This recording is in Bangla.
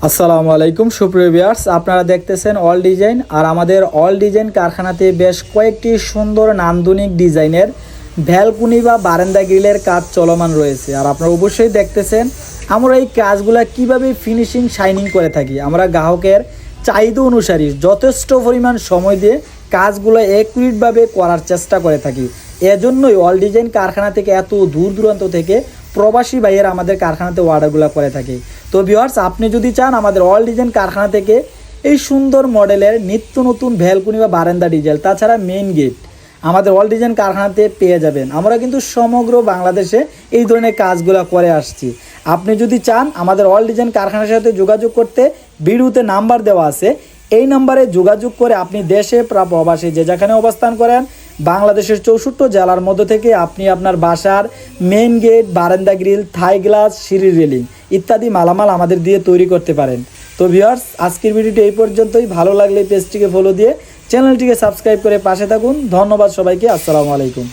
আসসালামু আলাইকুম সুপ্রিয় ভিউয়ার্স, আপনারা দেখতেছেন অল ডিজাইন। আর আমাদের অল ডিজাইন কারখানাতে বেশ কয়েকটি সুন্দর নান্দনিক ডিজাইনের ভ্যালকুনি বা বারান্দা গ্রিলের কাজ চলমান রয়েছে। আর আপনারা অবশ্যই দেখতেছেন আমরা এই কাজগুলা কিভাবে ফিনিশিং শাইনিং করে থাকি। আমরা গ্রাহকের চাহিদা অনুসারে যথেষ্ট পরিমাণ সময় দিয়ে কাজগুলো একুরেটভাবে করার চেষ্টা করে থাকি। এজন্যই অল ডিজাইন কারখানা থেকে এত দূর দূরান্ত থেকে প্রবাসী ভাইয়েরা আমাদের কারখানাতে অর্ডারগুলো করে থাকে। তো ভিউয়ার্স, আপনি যদি চান আমাদের অল ডিজাইন কারখানা থেকে এই সুন্দর মডেলের নিত্য নতুন ভ্যালকুনি বা বারান্দা ডিজাইন, তাছাড়া মেইন গেট আমাদের অল ডিজাইন কারখানাতে পেয়ে যাবেন। আমরা কিন্তু সমগ্র বাংলাদেশে এই ধরনের কাজগুলো করে আসছি। আপনি যদি চান আমাদের অল ডিজাইন কারখানার সাথে যোগাযোগ করতে, ভিডিওতে নাম্বার দেওয়া আছে, এই নাম্বারে যোগাযোগ করে আপনি দেশে প্রবাসে যে যেখানে অবস্থান করেন বাংলাদেশের 64 জেলার মধ্য থেকে আপনি আপনার বাসার মেইন গেট, বারান্দা গ্রিল, থাই গ্লাস, সিঁড়ি রেলিং ইত্যাদি মালামাল আমাদের দিয়ে তৈরি করতে পারেন। তো ভিউয়ার্স, আজকের ভিডিওটি এই পর্যন্তই। ভালো লাগলে পেজটিকে ফলো দিয়ে চ্যানেলটিকে সাবস্ক্রাইব করে পাশে থাকুন। ধন্যবাদ সবাইকে। আসসালামু আলাইকুম।